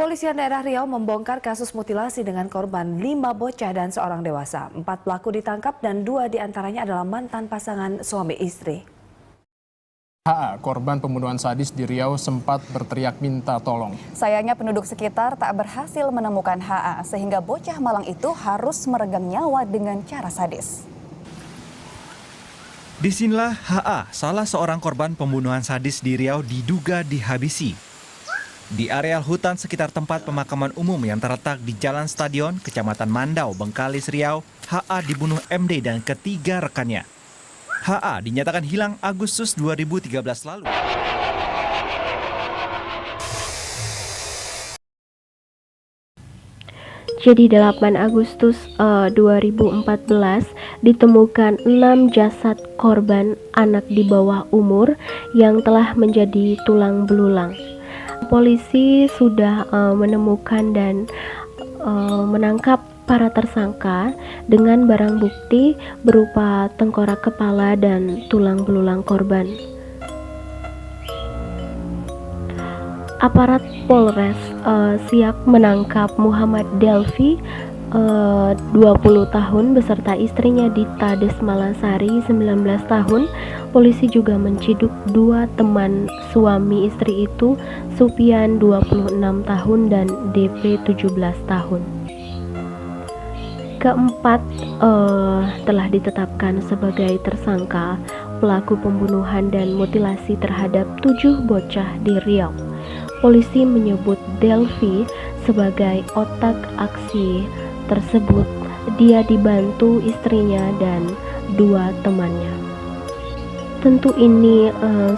Kepolisian daerah Riau membongkar kasus mutilasi dengan korban 5 bocah dan seorang dewasa. 4 pelaku ditangkap dan 2 diantaranya adalah mantan pasangan suami istri. HA, korban pembunuhan sadis di Riau sempat berteriak minta tolong. Sayangnya penduduk sekitar tak berhasil menemukan HA sehingga bocah malang itu harus meregang nyawa dengan cara sadis. Disinilah HA, salah seorang korban pembunuhan sadis di Riau diduga dihabisi. Di areal hutan sekitar tempat pemakaman umum yang terletak di Jalan Stadion, Kecamatan Mandau, Bengkalis, Riau, HA dibunuh MD dan ketiga rekannya. HA dinyatakan hilang Agustus 2013 lalu. Jadi 8 Agustus 2014 ditemukan 6 jasad korban anak di bawah umur yang telah menjadi tulang belulang. Polisi sudah menemukan dan menangkap para tersangka dengan barang bukti berupa tengkorak kepala dan tulang belulang korban. Aparat Polres Siak menangkap Muhammad Delvi 20 tahun beserta istrinya Dita Desmalasari 19 tahun. Polisi juga menciduk 2 teman suami istri itu, Supian 26 tahun dan DP 17 tahun. Keempat telah ditetapkan sebagai tersangka pelaku pembunuhan dan mutilasi terhadap 7 bocah di Riau. Polisi menyebut Delvi sebagai otak aksi tersebut. Dia dibantu istrinya dan 2 temannya. Tentu ini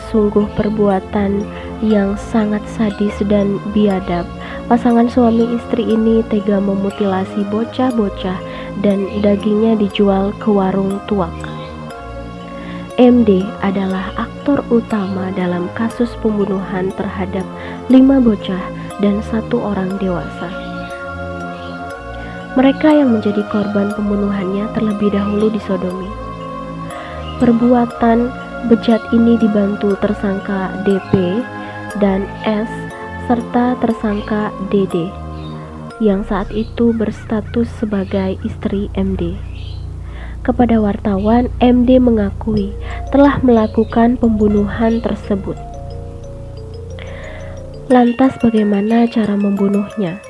sungguh perbuatan yang sangat sadis dan biadab. Pasangan suami istri ini tega memutilasi bocah-bocah dan dagingnya dijual ke warung tuak. MD adalah aktor utama dalam kasus pembunuhan terhadap 5 bocah dan 1 orang dewasa. Mereka yang menjadi korban pembunuhannya terlebih dahulu disodomi. Perbuatan bejat ini dibantu tersangka DP dan S serta tersangka DD yang saat itu berstatus sebagai istri MD. Kepada wartawan, MD mengakui telah melakukan pembunuhan tersebut. Lantas bagaimana cara membunuhnya?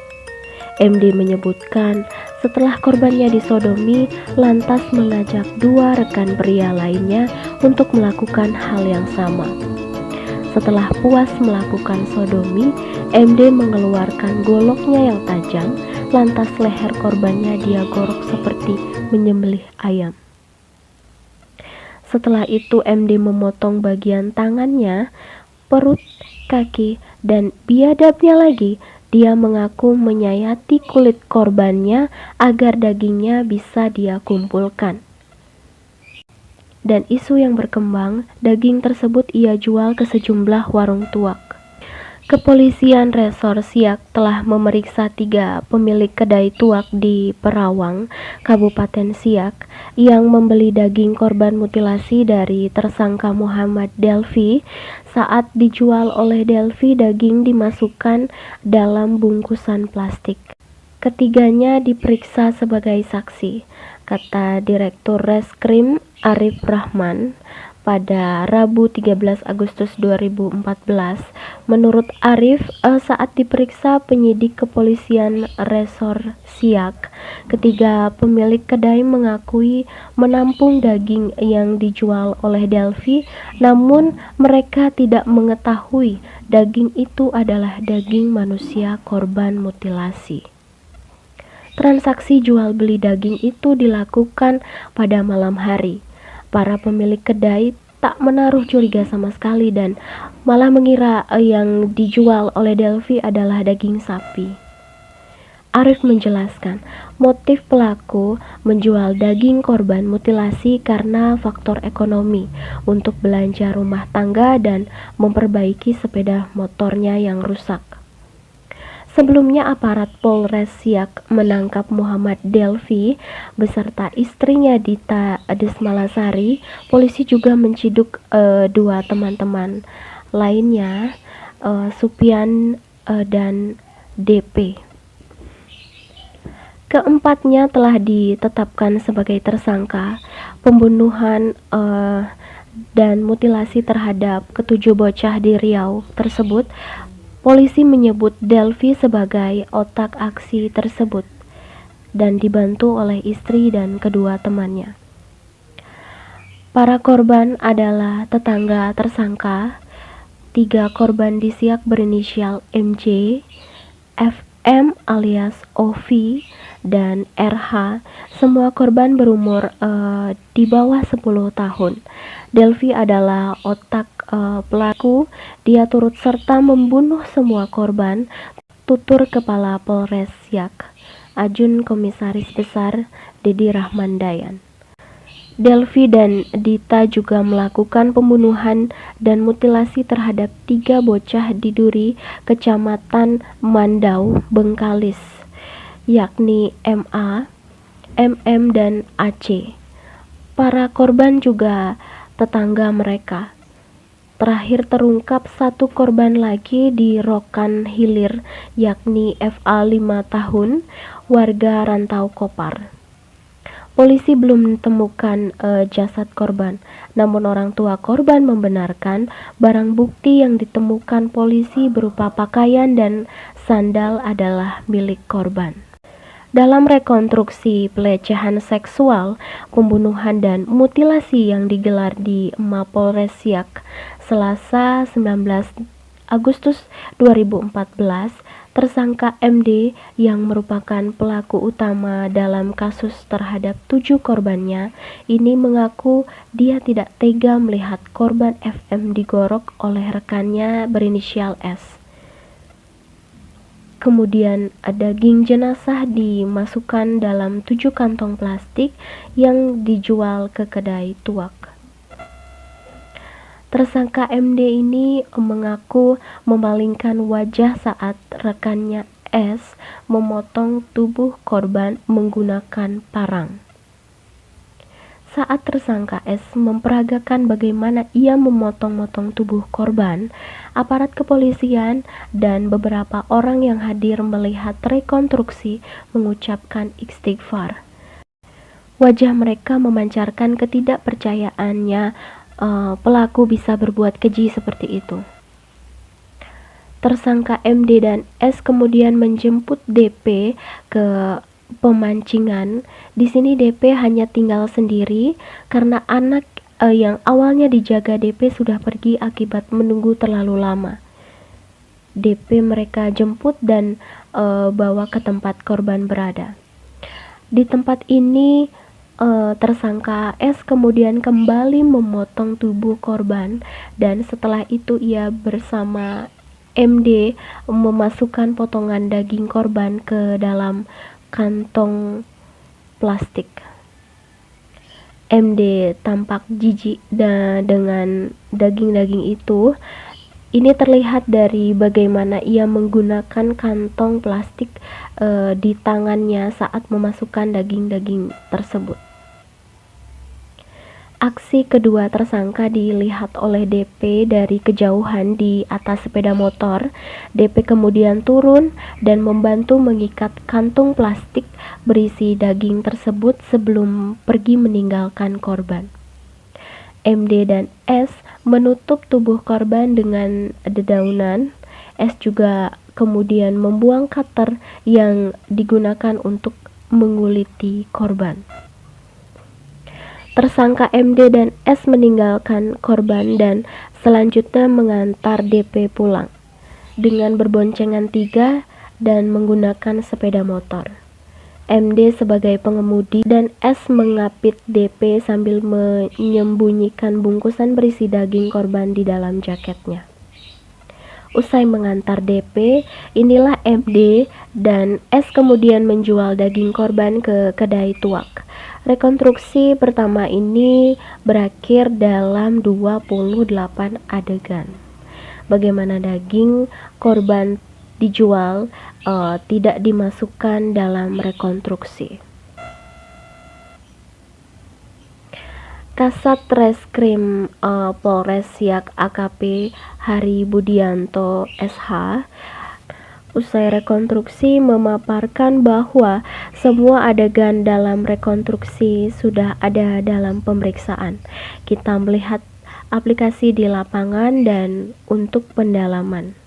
MD menyebutkan setelah korbannya disodomi, lantas mengajak 2 rekan pria lainnya untuk melakukan hal yang sama. Setelah puas melakukan sodomi, MD mengeluarkan goloknya yang tajam, lantas leher korbannya dia gorok seperti menyembelih ayam. Setelah itu MD memotong bagian tangannya, perut, kaki, dan biadabnya lagi, dia mengaku menyayati kulit korbannya agar dagingnya bisa dia kumpulkan. Dan isu yang berkembang, daging tersebut ia jual ke sejumlah warung tuak. Kepolisian Resor Siak telah memeriksa 3 pemilik kedai tuak di Perawang, Kabupaten Siak, yang membeli daging korban mutilasi dari tersangka Muhammad Delvi. Saat dijual oleh Delvi, daging dimasukkan dalam bungkusan plastik. Ketiganya diperiksa sebagai saksi, kata Direktur Reskrim Arif Rahman pada Rabu 13 Agustus 2014. Menurut Arif, saat diperiksa penyidik kepolisian Resor Siak, ketiga pemilik kedai mengakui menampung daging yang dijual oleh Delvi, namun mereka tidak mengetahui daging itu adalah daging manusia korban mutilasi. Transaksi jual beli daging itu dilakukan pada malam hari. Para pemilik kedai tak menaruh curiga sama sekali dan malah mengira yang dijual oleh Delvi adalah daging sapi. Arif menjelaskan, motif pelaku menjual daging korban mutilasi karena faktor ekonomi untuk belanja rumah tangga dan memperbaiki sepeda motornya yang rusak. Sebelumnya aparat Polres Siak menangkap Muhammad Delvi beserta istrinya Dita Desmalasari. Polisi juga menciduk 2 teman-teman lainnya, Supian dan DP. Keempatnya telah ditetapkan sebagai tersangka pembunuhan dan mutilasi terhadap ketujuh bocah di Riau tersebut. Polisi menyebut Delvi sebagai otak aksi tersebut dan dibantu oleh istri dan kedua temannya. Para korban adalah tetangga tersangka. 3 korban di Siak berinisial MJ, FM alias Ovi, dan RH. Semua korban berumur di bawah 10 tahun. Delvi adalah otak pelaku. Dia turut serta membunuh semua korban. Tutur Kepala Polres Siak, Ajun Komisaris Besar Dedi Rahman Dayan. Delvi dan Dita juga melakukan pembunuhan dan mutilasi terhadap 3 bocah di Duri, Kecamatan Mandau, Bengkalis, yakni MA, MM, dan AC. Para korban juga tetangga mereka. Terakhir terungkap 1 korban lagi di Rokan Hilir, yakni FA 5 tahun, warga Rantau Kopar. Polisi belum menemukan jasad korban, namun orang tua korban membenarkan barang bukti yang ditemukan polisi berupa pakaian dan sandal adalah milik korban. Dalam rekonstruksi pelecehan seksual, pembunuhan dan mutilasi yang digelar di Mapolres Siak Selasa 19 Agustus 2014, tersangka MD yang merupakan pelaku utama dalam kasus terhadap 7 korbannya ini mengaku dia tidak tega melihat korban FM digorok oleh rekannya berinisial S. Kemudian daging jenazah dimasukkan dalam 7 kantong plastik yang dijual ke kedai tuak. Tersangka MD ini mengaku memalingkan wajah saat rekannya S memotong tubuh korban menggunakan parang. Saat tersangka S memperagakan bagaimana ia memotong-motong tubuh korban, aparat kepolisian dan beberapa orang yang hadir melihat rekonstruksi mengucapkan istighfar. Wajah mereka memancarkan ketidakpercayaannya pelaku bisa berbuat keji seperti itu. Tersangka MD dan S kemudian menjemput DP ke pemancingan. Di sini DP hanya tinggal sendiri karena anak yang awalnya dijaga DP sudah pergi akibat menunggu terlalu lama. DP mereka jemput dan bawa ke tempat korban berada. Di tempat ini tersangka S kemudian kembali memotong tubuh korban dan setelah itu ia bersama MD memasukkan potongan daging korban ke dalam kantong plastik. MD tampak jijik dengan daging-daging itu. Ini terlihat dari bagaimana ia menggunakan kantong plastik di tangannya saat memasukkan daging-daging tersebut. Aksi kedua tersangka dilihat oleh DP dari kejauhan di atas sepeda motor. DP kemudian turun dan membantu mengikat kantung plastik berisi daging tersebut sebelum pergi meninggalkan korban. MD dan S menutup tubuh korban dengan dedaunan. S juga kemudian membuang cutter yang digunakan untuk menguliti korban. Tersangka MD dan S meninggalkan korban dan selanjutnya mengantar DP pulang dengan berboncengan 3 dan menggunakan sepeda motor. MD sebagai pengemudi dan S mengapit DP sambil menyembunyikan bungkusan berisi daging korban di dalam jaketnya. Usai mengantar DP, inilah MD dan S kemudian menjual daging korban ke kedai tuak. Rekonstruksi pertama ini berakhir dalam 28 adegan. Bagaimana daging korban dijual tidak dimasukkan dalam rekonstruksi. Kasat Reskrim Polres Siak AKP Hari Budianto SH, usai rekonstruksi memaparkan bahwa semua adegan dalam rekonstruksi sudah ada dalam pemeriksaan. Kita melihat aplikasi di lapangan dan untuk pendalaman.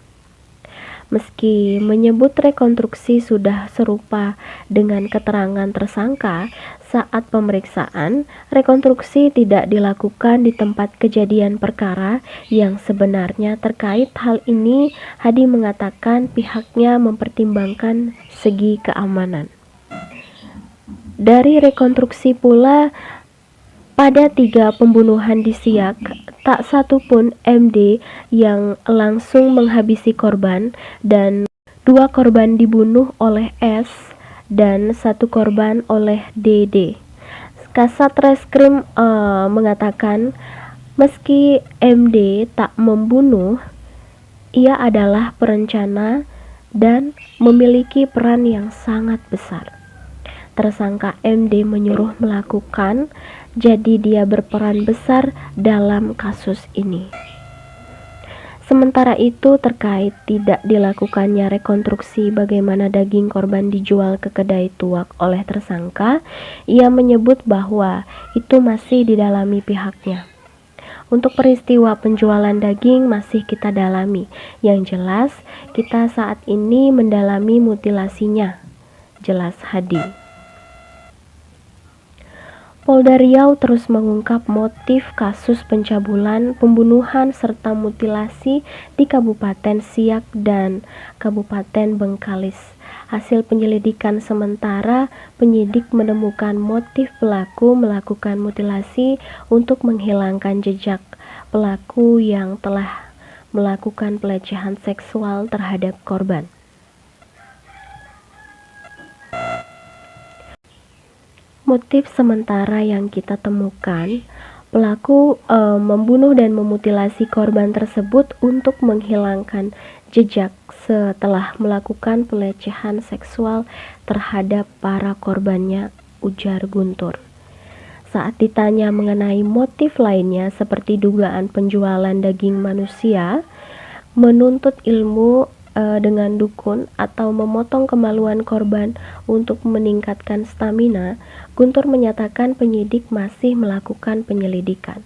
Meski menyebut rekonstruksi sudah serupa dengan keterangan tersangka saat pemeriksaan, rekonstruksi tidak dilakukan di tempat kejadian perkara yang sebenarnya. Terkait hal ini, Hadi mengatakan pihaknya mempertimbangkan segi keamanan. Dari rekonstruksi pula, pada 3 pembunuhan di Siak, tak satu pun MD yang langsung menghabisi korban dan 2 korban dibunuh oleh S dan 1 korban oleh DD. Kasat Reskrim mengatakan meski MD tak membunuh, ia adalah perencana dan memiliki peran yang sangat besar. Tersangka MD menyuruh melakukan, jadi dia berperan besar dalam kasus ini. Sementara itu, terkait tidak dilakukannya rekonstruksi bagaimana daging korban dijual ke kedai tuak oleh tersangka, ia menyebut bahwa itu masih didalami pihaknya. Untuk peristiwa penjualan daging masih kita dalami. Yang jelas, kita saat ini mendalami mutilasinya, jelas Hadi. Polda Riau terus mengungkap motif kasus pencabulan, pembunuhan, serta mutilasi di Kabupaten Siak dan Kabupaten Bengkalis. Hasil penyelidikan sementara, penyidik menemukan motif pelaku melakukan mutilasi untuk menghilangkan jejak pelaku yang telah melakukan pelecehan seksual terhadap korban. Motif sementara yang kita temukan, pelaku membunuh dan memutilasi korban tersebut untuk menghilangkan jejak setelah melakukan pelecehan seksual terhadap para korbannya, ujar Guntur. Saat ditanya mengenai motif lainnya seperti dugaan penjualan daging manusia, menuntut ilmu dengan dukun atau memotong kemaluan korban untuk meningkatkan stamina, Guntur menyatakan penyidik masih melakukan penyelidikan.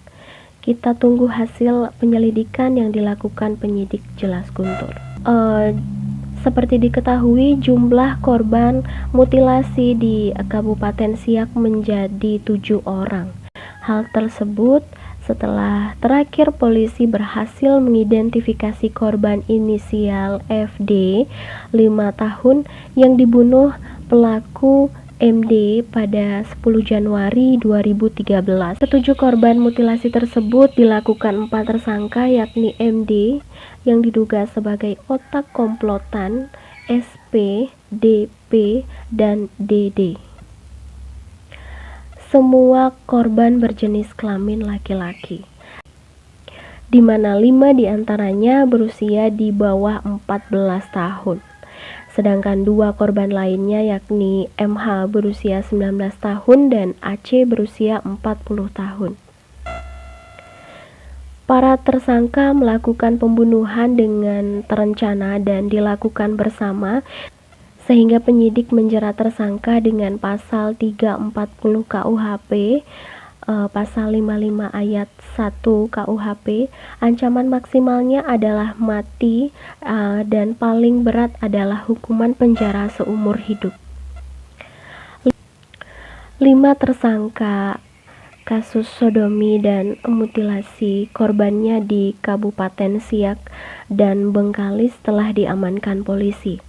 Kita tunggu hasil penyelidikan yang dilakukan penyidik, jelas Guntur. Seperti diketahui, jumlah korban mutilasi di Kabupaten Siak menjadi 7 orang. Hal tersebut setelah terakhir polisi berhasil mengidentifikasi korban inisial FD 5 tahun yang dibunuh pelaku MD pada 10 Januari 2013. Ketujuh korban mutilasi tersebut dilakukan 4 tersangka yakni MD yang diduga sebagai otak komplotan, SP, DP, dan DD. Semua korban berjenis kelamin laki-laki, di mana 5 diantaranya berusia di bawah 14 tahun. Sedangkan 2 korban lainnya yakni MH berusia 19 tahun dan AC berusia 40 tahun. Para tersangka melakukan pembunuhan dengan terencana dan dilakukan bersama, sehingga penyidik menjerat tersangka dengan pasal 340 KUHP, pasal 55 ayat 1 KUHP. Ancaman maksimalnya adalah mati dan paling berat adalah hukuman penjara seumur hidup. 5 tersangka kasus sodomi dan mutilasi korbannya di Kabupaten Siak dan Bengkalis telah diamankan polisi.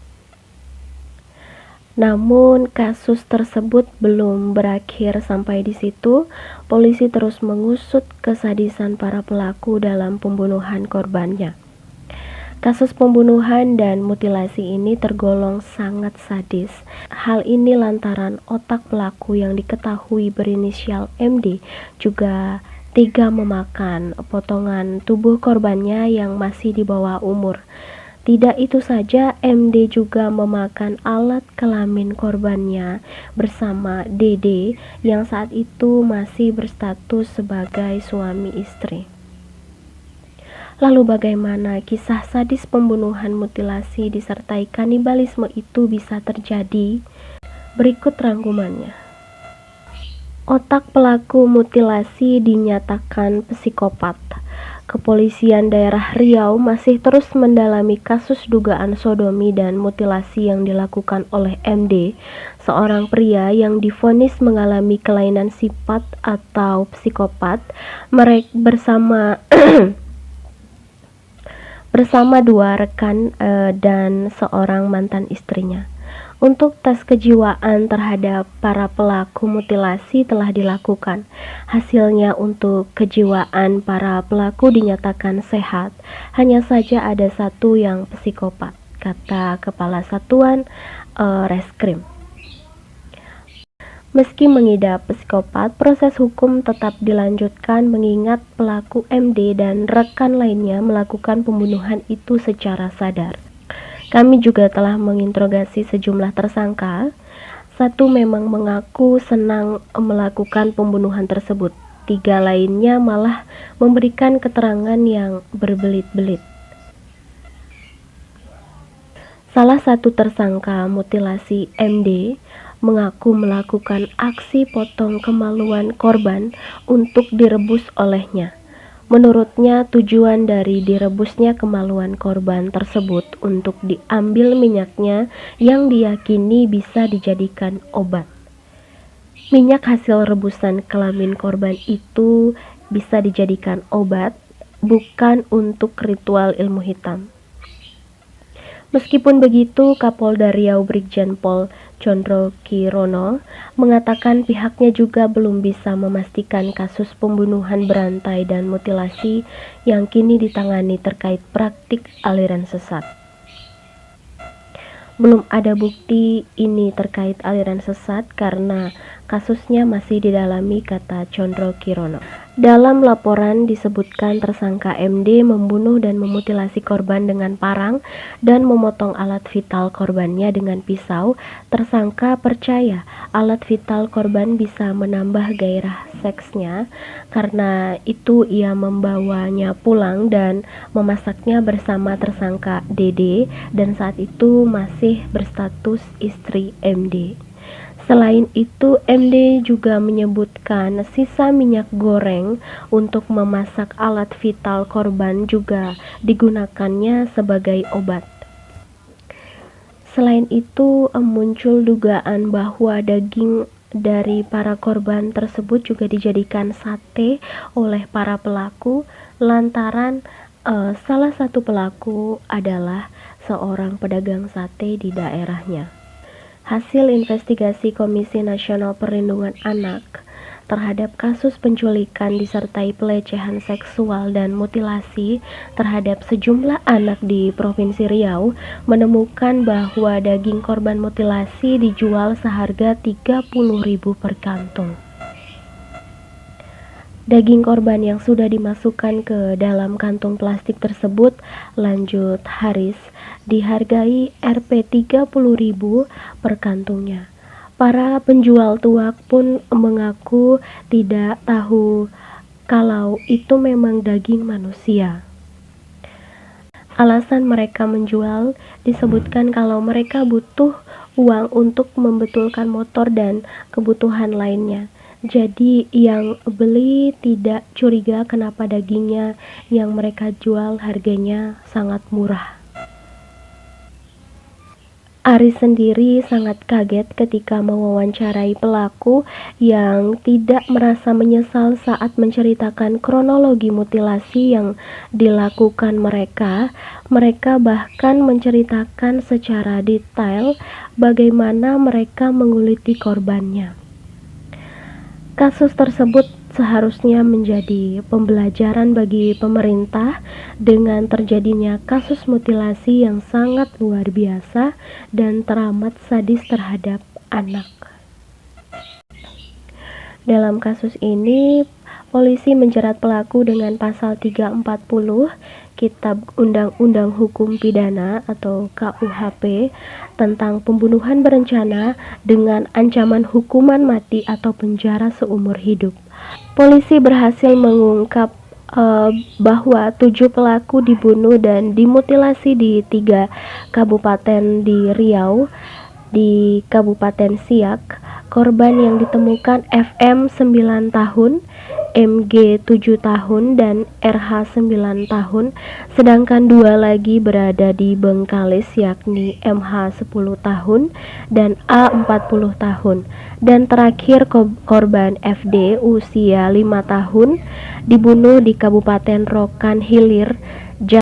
Namun kasus tersebut belum berakhir sampai di situ. Polisi terus mengusut kesadisan para pelaku dalam pembunuhan korbannya. Kasus pembunuhan dan mutilasi ini tergolong sangat sadis. Hal ini lantaran otak pelaku yang diketahui berinisial MD juga tega memakan potongan tubuh korbannya yang masih di bawah umur. Tidak itu saja, MD juga memakan alat kelamin korbannya bersama DD yang saat itu masih berstatus sebagai suami istri. Lalu bagaimana kisah sadis pembunuhan, mutilasi, disertai kanibalisme itu bisa terjadi? Berikut rangkumannya. Otak pelaku mutilasi dinyatakan psikopat. Kepolisian daerah Riau masih terus mendalami kasus dugaan sodomi dan mutilasi yang dilakukan oleh MD, seorang pria yang divonis mengalami kelainan sifat atau psikopat. Mereka bersama dua rekan dan seorang mantan istrinya. Untuk tes kejiwaan terhadap para pelaku mutilasi telah dilakukan. Hasilnya untuk kejiwaan para pelaku dinyatakan sehat, hanya saja ada satu yang psikopat, kata Kepala Satuan Reskrim. Meski mengidap psikopat, proses hukum tetap dilanjutkan mengingat pelaku MD dan rekan lainnya melakukan pembunuhan itu secara sadar. Kami juga telah menginterogasi sejumlah tersangka. Satu memang mengaku senang melakukan pembunuhan tersebut. 3 lainnya malah memberikan keterangan yang berbelit-belit. Salah satu tersangka mutilasi MD mengaku melakukan aksi potong kemaluan korban untuk direbus olehnya. Menurutnya, tujuan dari direbusnya kemaluan korban tersebut untuk diambil minyaknya yang diyakini bisa dijadikan obat. Minyak hasil rebusan kelamin korban itu bisa dijadikan obat, bukan untuk ritual ilmu hitam. Meskipun begitu, Kapolda Riau Brigjen Pol Condro Kirono mengatakan pihaknya juga belum bisa memastikan kasus pembunuhan berantai dan mutilasi yang kini ditangani terkait praktik aliran sesat. Belum ada bukti ini terkait aliran sesat karena kasusnya masih didalami, kata Condro Kirono. Dalam laporan disebutkan tersangka MD membunuh dan memutilasi korban dengan parang dan memotong alat vital korbannya dengan pisau. Tersangka percaya alat vital korban bisa menambah gairah seksnya, karena itu ia membawanya pulang dan memasaknya bersama tersangka DD dan saat itu masih berstatus istri MD. Selain itu, MD juga menyebutkan sisa minyak goreng untuk memasak alat vital korban juga digunakannya sebagai obat. Selain itu, muncul dugaan bahwa daging dari para korban tersebut juga dijadikan sate oleh para pelaku lantaran salah satu pelaku adalah seorang pedagang sate di daerahnya. Hasil investigasi Komisi Nasional Perlindungan Anak terhadap kasus penculikan disertai pelecehan seksual dan mutilasi terhadap sejumlah anak di Provinsi Riau menemukan bahwa daging korban mutilasi dijual seharga Rp30.000 per kantung. Daging korban yang sudah dimasukkan ke dalam kantung plastik tersebut, lanjut Haris, dihargai Rp30.000 per kantungnya. Para penjual tuak pun mengaku tidak tahu kalau itu memang daging manusia. Alasan mereka menjual disebutkan kalau mereka butuh uang untuk membetulkan motor dan kebutuhan lainnya. Jadi yang beli tidak curiga kenapa dagingnya yang mereka jual harganya sangat murah. Aris sendiri sangat kaget ketika mewawancarai pelaku yang tidak merasa menyesal saat menceritakan kronologi mutilasi yang dilakukan mereka. Mereka bahkan menceritakan secara detail bagaimana mereka menguliti korbannya. Kasus tersebut seharusnya menjadi pembelajaran bagi pemerintah dengan terjadinya kasus mutilasi yang sangat luar biasa dan teramat sadis terhadap anak. Dalam kasus ini, polisi menjerat pelaku dengan pasal 340 Kitab Undang-Undang Hukum Pidana atau KUHP tentang pembunuhan berencana dengan ancaman hukuman mati atau penjara seumur hidup. Polisi berhasil mengungkap bahwa 7 pelaku dibunuh dan dimutilasi di 3 kabupaten di Riau. Di Kabupaten Siak, korban yang ditemukan FM 9 tahun, MG 7 tahun, dan RH 9 tahun, sedangkan 2 lagi berada di Bengkalis yakni MH 10 tahun dan A 40 tahun. Dan terakhir korban FD usia 5 tahun dibunuh di Kabupaten Rokan Hilir,